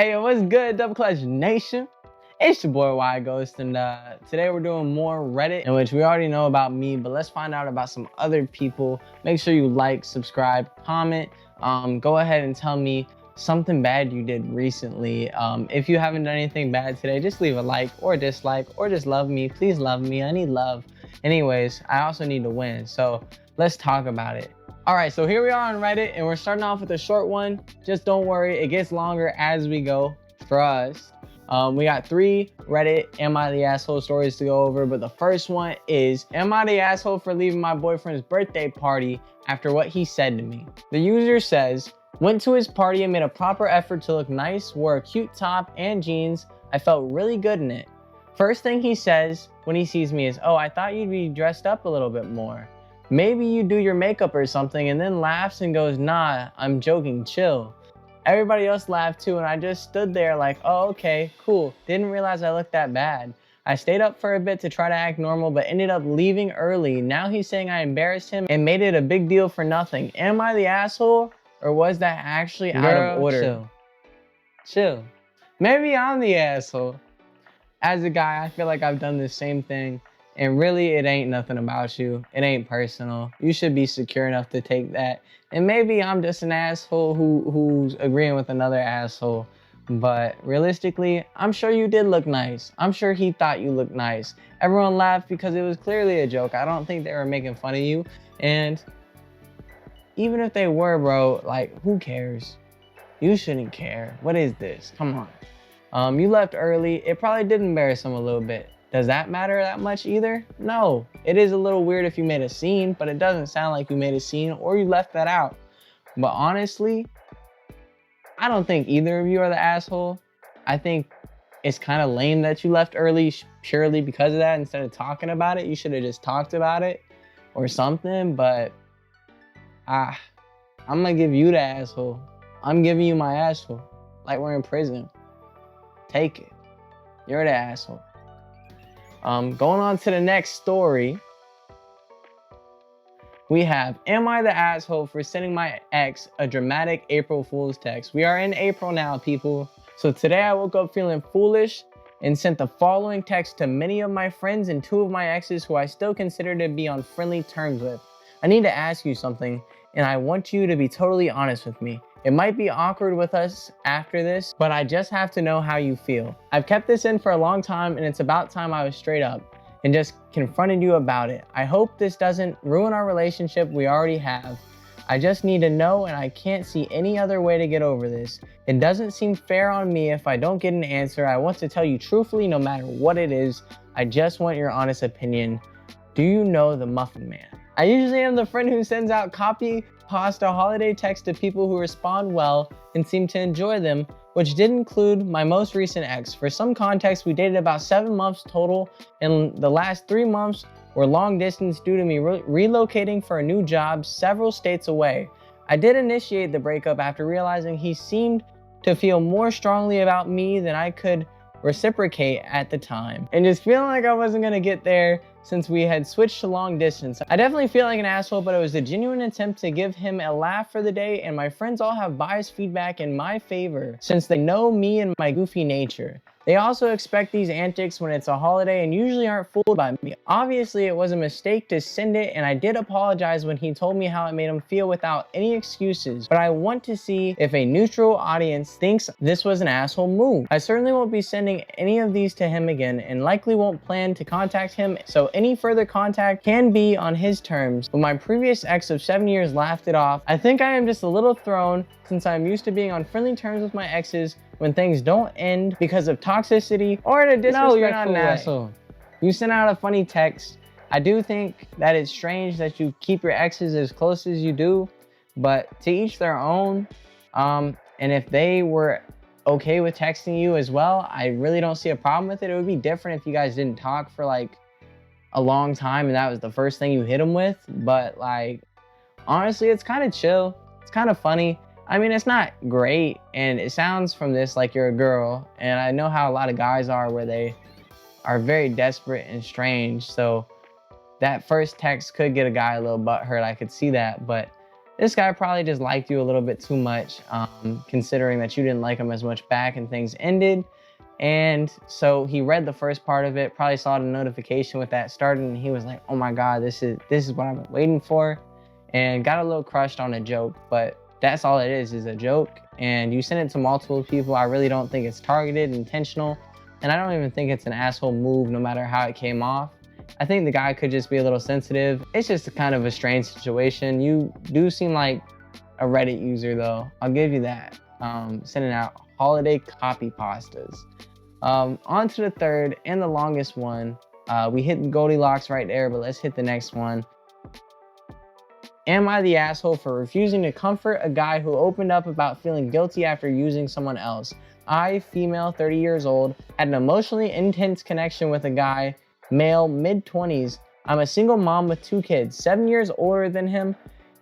Hey, what's good, Double Clutch Nation? It's your boy Y Ghost, and today we're doing more Reddit, in which we already know about me, but let's find out about some other people. Make sure you like, subscribe, comment. Go ahead and tell me something bad you did recently. If you haven't done anything bad today, just leave a like or a dislike, or just love me. Please love me. I need love. Anyways, I also need to win, so let's talk about it. All right, so here we are on Reddit, and we're starting off with a short one. Just don't worry, it gets longer as we go. Trust. We got 3 Reddit Am I the Asshole stories to go over, but the first one is, am I the asshole for leaving my boyfriend's birthday party after what he said to me? The user says, went to his party and made a proper effort to look nice, wore a cute top and jeans. I felt really good in it. First thing he says when he sees me is, oh, I thought you'd be dressed up a little bit more. Maybe you do your makeup or something, and then laughs and goes, nah, I'm joking, chill. Everybody else laughed too, and I just stood there like, oh, okay, cool. Didn't realize I looked that bad. I stayed up for a bit to try to act normal, but ended up leaving early. Now he's saying I embarrassed him and made it a big deal for nothing. Am I the asshole, or was that actually out of order? Chill. Maybe I'm the asshole. As a guy, I feel like I've done the same thing. And really, it ain't nothing about you. It ain't personal. You should be secure enough to take that. And maybe I'm just an asshole who's agreeing with another asshole. But realistically, I'm sure you did look nice. I'm sure he thought you looked nice. Everyone laughed because it was clearly a joke. I don't think they were making fun of you. And even if they were, bro, like, who cares? You shouldn't care. What is this? Come on. You left early. It probably did embarrass him a little bit. Does that matter that much either? No. It is a little weird if you made a scene, but it doesn't sound like you made a scene or you left that out. But honestly, I don't think either of you are the asshole. I think it's kind of lame that you left early purely because of that. Instead of talking about it, you should have just talked about it or something. But I'm gonna give you the asshole. I'm giving you my asshole. Like we're in prison. Take it. You're the asshole. Going on to the next story, we have, am I the asshole for sending my ex a dramatic April Fool's text? We are in April now, people. So today I woke up feeling foolish and sent the following text to many of my friends and 2 of my exes who I still consider to be on friendly terms with. I need to ask you something, and I want you to be totally honest with me. It might be awkward with us after this, but I just have to know how you feel. I've kept this in for a long time, and it's about time I was straight up and just confronted you about it. I hope this doesn't ruin our relationship we already have. I just need to know, and I can't see any other way to get over this. It doesn't seem fair on me if I don't get an answer. I want to tell you truthfully no matter what it is. I just want your honest opinion. Do you know the Muffin Man? I usually am the friend who sends out copy pasta holiday texts to people who respond well and seem to enjoy them, which did include my most recent ex. For some context, we dated about 7 months total, and the last 3 months were long distance due to me relocating for a new job several states away. I did initiate the breakup after realizing he seemed to feel more strongly about me than I could reciprocate at the time, and just feeling like I wasn't gonna get there since we had switched to long distance. I definitely feel like an asshole, but it was a genuine attempt to give him a laugh for the day, and my friends all have biased feedback in my favor since they know me and my goofy nature. They also expect these antics when it's a holiday and usually aren't fooled by me. Obviously, it was a mistake to send it, and I did apologize when he told me how it made him feel without any excuses, but I want to see if a neutral audience thinks this was an asshole move. I certainly won't be sending any of these to him again, and likely won't plan to contact him, so any further contact can be on his terms, but my previous ex of 7 years laughed it off. I think I am just a little thrown since I'm used to being on friendly terms with my exes when things don't end because of toxicity or in a disrespectful way. No, you're not an asshole. You sent out a funny text. I do think that it's strange that you keep your exes as close as you do, but to each their own. And if they were okay with texting you as well, I really don't see a problem with it. It would be different if you guys didn't talk for like a long time and that was the first thing you hit them with. But like, honestly, it's kind of chill. It's kind of funny. I mean, it's not great, and it sounds from this like you're a girl, and I know how a lot of guys are where they are very desperate and strange, so that first text could get a guy a little butthurt. I could see that, but This guy probably just liked you a little bit too much, considering that you didn't like him as much back and things ended. And so he read the first part of it, probably saw the notification with that started, and he was like, oh my God, this is what I've been waiting for, and got a little crushed on a joke. But that's all it is a joke. And you send it to multiple people. I really don't think it's targeted, intentional, and I don't even think it's an asshole move no matter how it came off. I think the guy could just be a little sensitive. It's just a kind of a strange situation. You do seem like a Reddit user though, I'll give you that. Sending out holiday copy pastas. On to the third and the longest one. We hit the Goldilocks right there, but let's hit the next one. Am I the asshole for refusing to comfort a guy who opened up about feeling guilty after using someone else? I, female, 30 years old, had an emotionally intense connection with a guy, male, mid-20s. I'm a single mom with 2 kids, 7 years older than him.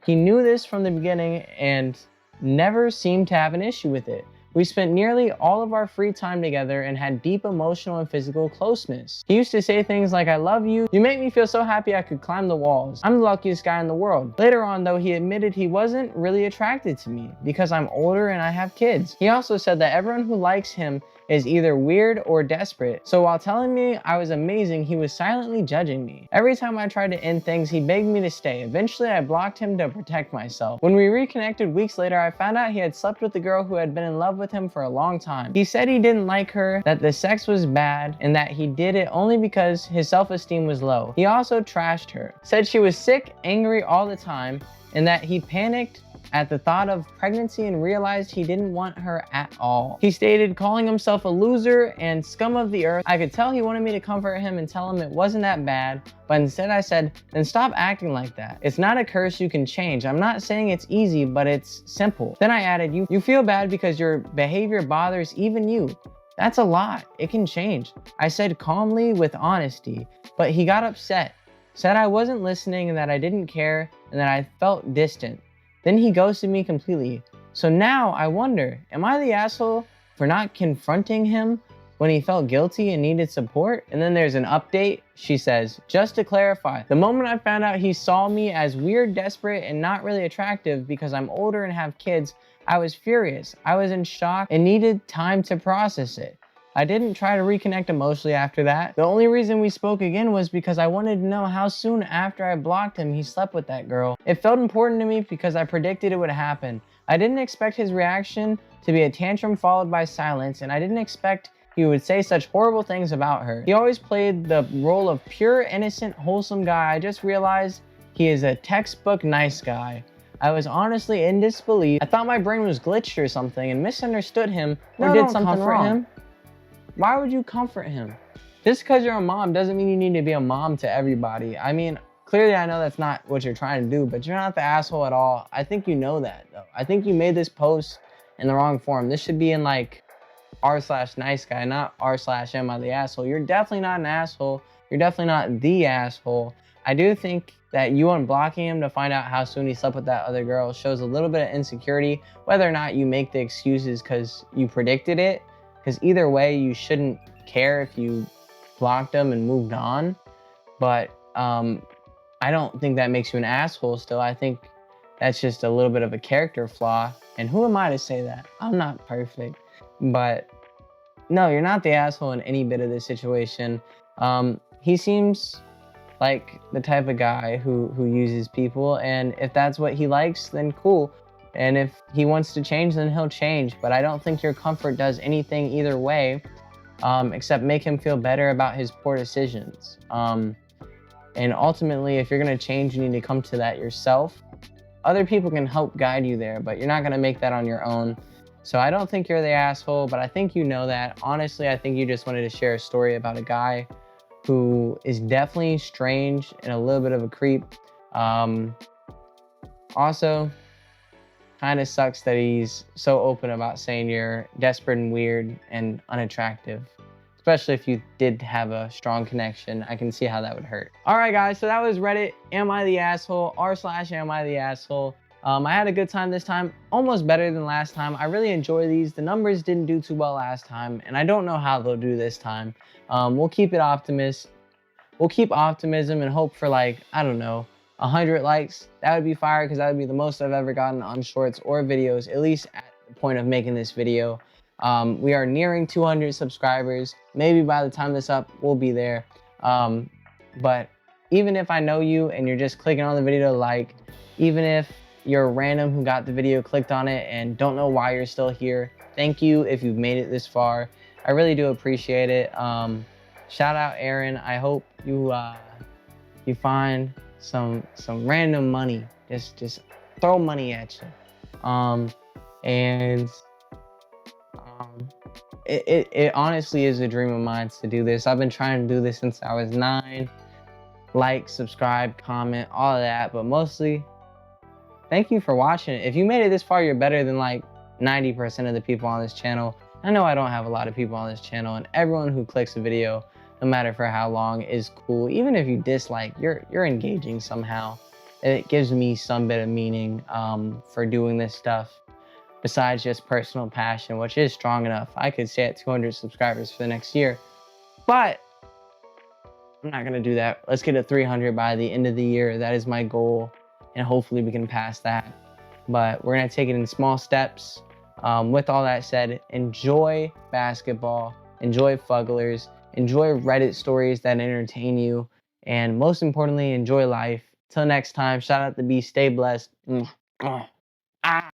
He knew this from the beginning and never seemed to have an issue with it. We spent nearly all of our free time together and had deep emotional and physical closeness. He used to say things like, I love you. You make me feel so happy I could climb the walls. I'm the luckiest guy in the world. Later on though, he admitted he wasn't really attracted to me because I'm older and I have kids. He also said that everyone who likes him is either weird or desperate. So while telling me I was amazing, he was silently judging me. Every time I tried to end things, he begged me to stay. Eventually, I blocked him to protect myself. When we reconnected weeks later, I found out he had slept with the girl who had been in love with him for a long time. He said he didn't like her, that the sex was bad, and that he did it only because his self-esteem was low. He also trashed her, said she was sick, angry all the time, and that he panicked at the thought of pregnancy and realized he didn't want her at all. He stated calling himself a loser and scum of the earth. I could tell he wanted me to comfort him and tell him it wasn't that bad, but instead I said, then stop acting like that. It's not a curse you can change. I'm not saying it's easy, but it's simple. Then I added, you feel bad because your behavior bothers even you. That's a lot. It can change. I said calmly with honesty, but he got upset, said I wasn't listening and that I didn't care and that I felt distant. Then he ghosted me completely. So now I wonder, am I the asshole for not confronting him when he felt guilty and needed support? And then there's an update. She says, just to clarify, the moment I found out he saw me as weird, desperate, and not really attractive because I'm older and have kids, I was furious. I was in shock and needed time to process it. I didn't try to reconnect emotionally after that. The only reason we spoke again was because I wanted to know how soon after I blocked him he slept with that girl. It felt important to me because I predicted it would happen. I didn't expect his reaction to be a tantrum followed by silence, and I didn't expect he would say such horrible things about her. He always played the role of pure, innocent, wholesome guy. I just realized he is a textbook nice guy. I was honestly in disbelief. I thought my brain was glitched or something and misunderstood him or did something wrong. Why would you comfort him? Just because you're a mom doesn't mean you need to be a mom to everybody. I mean, clearly I know that's not what you're trying to do, but you're not the asshole at all. I think you know that though. I think you made this post in the wrong form. This should be in like r/nice guy, not r/am I the asshole. You're definitely not an asshole. You're definitely not the asshole. I do think that you unblocking him to find out how soon he slept with that other girl shows a little bit of insecurity, whether or not you make the excuses because you predicted it. Because either way, you shouldn't care if you blocked them and moved on. But I don't think that makes you an asshole still. I think that's just a little bit of a character flaw. And who am I to say that? I'm not perfect. But no, you're not the asshole in any bit of this situation. He seems like the type of guy who uses people. And if that's what he likes, then cool. And if he wants to change, then he'll change. But I don't think your comfort does anything either way, except make him feel better about his poor decisions. And ultimately, if you're gonna change, you need to come to that yourself. Other people can help guide you there, but you're not gonna make that on your own. So I don't think you're the asshole, but I think you know that. Honestly, I think you just wanted to share a story about a guy who is definitely strange and a little bit of a creep. Also, kind of sucks that he's so open about saying you're desperate and weird and unattractive, especially if you did have a strong connection. I can see how that would hurt. All right, guys, so that was Reddit. Am I the asshole? r/am I the asshole? I had a good time this time, almost better than last time. I really enjoy these. The numbers didn't do too well last time, and I don't know how they'll do this time. We'll keep optimism and hope for, like, I don't know, 100 likes. That would be fire because that would be the most I've ever gotten on shorts or videos, at least at the point of making this video. We are nearing 200 subscribers. Maybe by the time this up, we'll be there. But even if I know you and you're just clicking on the video to like, even if you're a random who got the video, clicked on it, and don't know why you're still here, thank you if you've made it this far. I really do appreciate it. Shout out Aaron. I hope you you find some random money. Just throw money at you. It honestly is a dream of mine to do this. I've been trying to do this since I was 9. Like, subscribe, comment, all of that, but mostly thank you for watching it. If you made it this far, you're better than like 90% of the people on this channel. I know I don't have a lot of people on this channel, and everyone who clicks a video, no matter for how long, is cool. Even if you dislike, you're engaging somehow. It gives me some bit of meaning for doing this stuff, besides just personal passion, which is strong enough. I could stay at 200 subscribers for the next year, but I'm not gonna do that. Let's get to 300 by the end of the year. That is my goal, and hopefully we can pass that. But we're gonna take it in small steps. With all that said, enjoy basketball, enjoy Fugglers, enjoy Reddit stories that entertain you, and most importantly, enjoy life. Till next time, shout out to B, stay blessed.